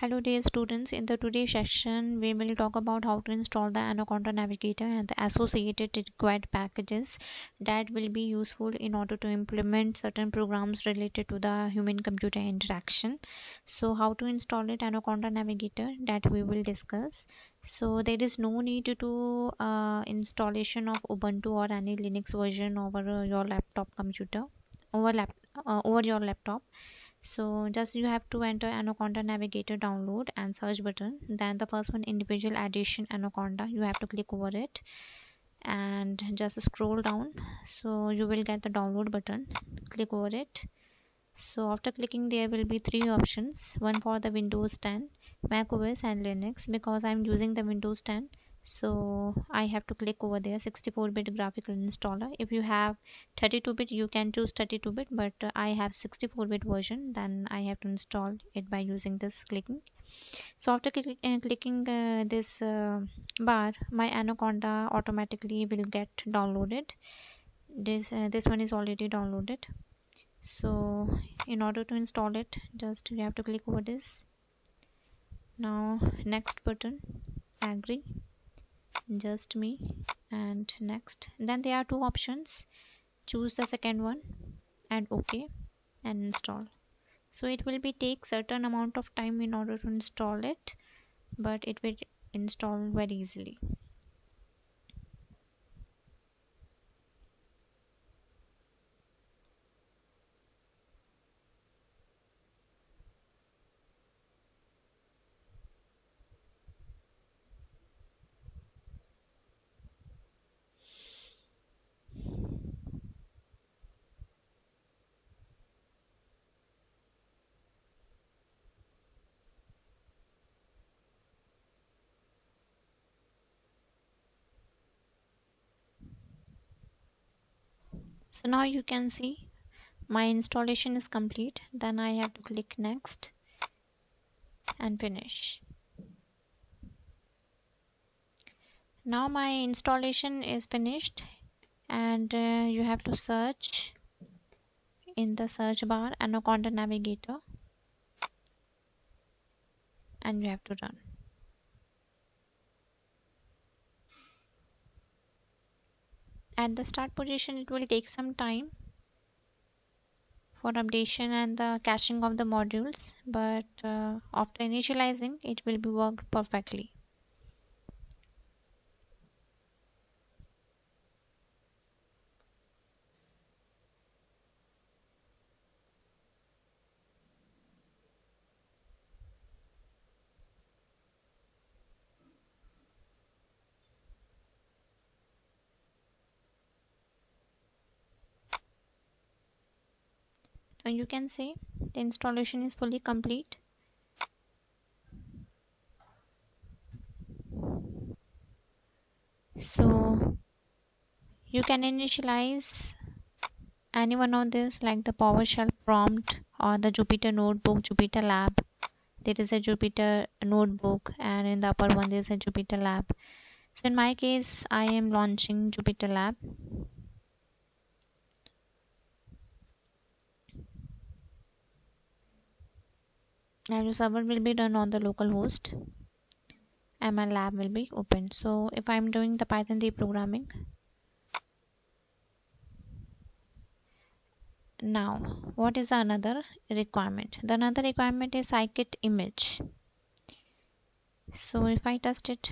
Hello dear students, in the today's session we will talk about how to install the Anaconda Navigator and the associated required packages that will be useful in order to implement certain programs related to the human computer interaction. So how to install it, Anaconda Navigator, that we will discuss. So there is no need to installation of Ubuntu or any Linux version over your laptop computer over your laptop. So just you have to enter Anaconda Navigator download and search button, then the first one, individual edition Anaconda, you have to click over it and just scroll down, so you will get the download button. Click over it. So after clicking, there will be three options, one for the Windows 10, Mac OS and Linux. Because I'm using the Windows 10, so I have to click over there, 64-bit graphical installer. If you have 32-bit, you can choose 32-bit, but I have 64-bit version, then I have to install it by using this clicking. So after clicking this bar, my Anaconda automatically will get downloaded. This one is already downloaded. So in order to install it, just you have to click over this. Now next button, agree, just me, and next. Then there are two options, choose the second one and OK and install. So it will be take certain amount of time in order to install it, but it will install very easily. So now you can see my installation is complete. Then I have to click next and finish. Now my installation is finished, and you have to search in the search bar Anaconda Navigator and you have to run. At the start position, it will take some time for updation and the caching of the modules, but after initializing, it will be worked perfectly. Now you can see the installation is fully complete. So you can initialize any one of this, like the PowerShell prompt or the Jupyter notebook, Jupyter lab. There is a Jupyter notebook, and in the upper one there is a Jupyter lab. So in my case, I am launching Jupyter lab. And the server will be done on the local host and my lab will be open. So if I'm doing the Python reprogramming, now what is another requirement? The another requirement is Scikit-image. So if I test it,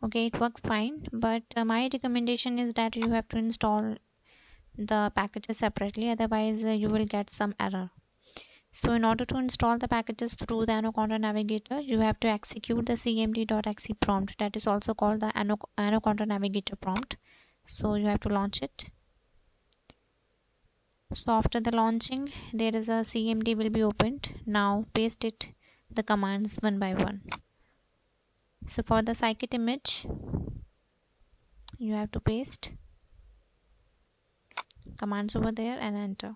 okay, it works fine, but my recommendation is that you have to install the packages separately, otherwise you will get some error. So in order to install the packages through the Anaconda Navigator, you have to execute the cmd.exe prompt, that is also called the Anaconda Navigator prompt. So you have to launch it. So after the launching, there is a cmd will be opened. Now paste it the commands one by one. So for the Scikit-image, you have to paste commands over there and enter.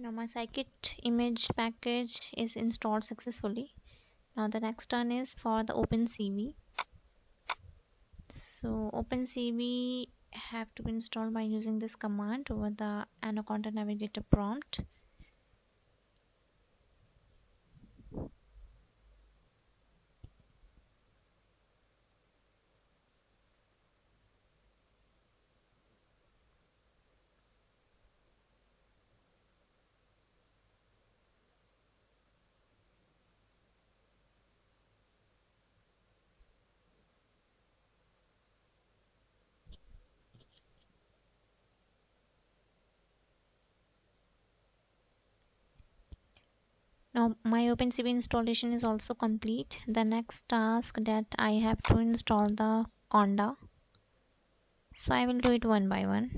Now my Scikit-image package is installed successfully. Now the next turn is for the OpenCV. So OpenCV have to be installed by using this command over the Anaconda Navigator prompt. Now my OpenCV installation is also complete. The next task that I have to install the conda. So I will do it one by one.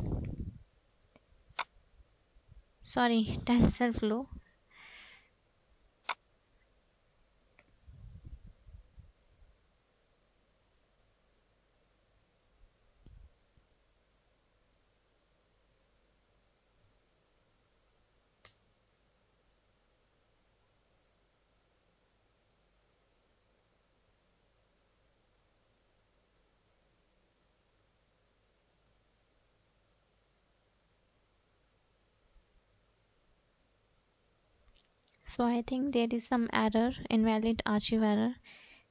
Sorry, Tensorflow. So I think there is some error, invalid archive error.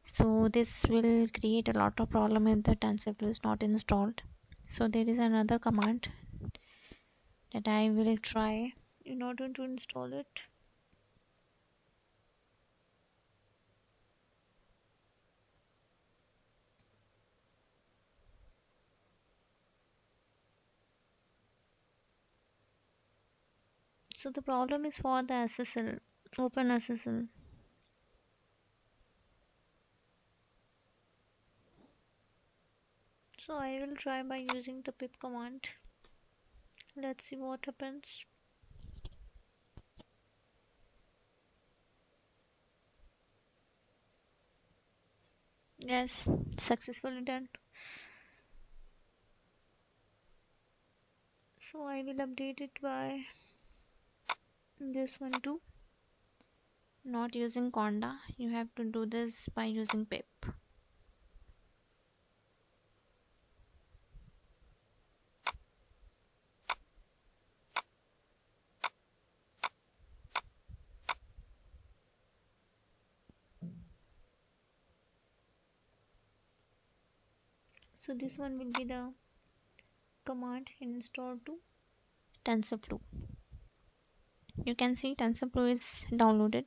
So this will create a lot of problem if the Tensorflow is not installed. So there is another command that I will try in order to install it. So the problem is for the SSL, OpenSSL. So I will try by using the pip command. Let's see what happens. Yes, successfully done. So I will update it by this one too. Not using conda, you have to do this by using pip. So this one will be the command installed to Tensorflow. You can see Tensorflow is downloaded.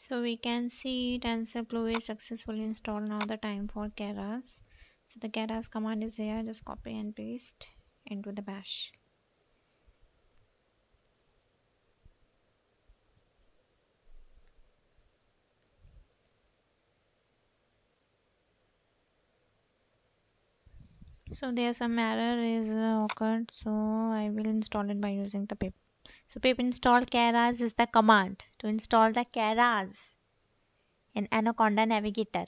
So we can see Tensorflow is successfully installed. Now the time for keras. So the keras command is here, just copy and paste into the bash. So there's some error is occurred, so I will install it by using the pip. So pip install keras is the command to install the keras in Anaconda Navigator.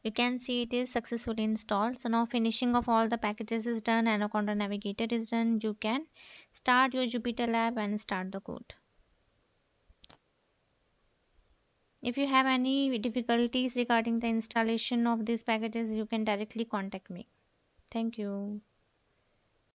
You can see it is successfully installed. So now finishing of all the packages is done. Anaconda Navigator is done. You can start your Jupyter Lab and start the code. If you have any difficulties regarding the installation of these packages, you can directly contact me. Thank you.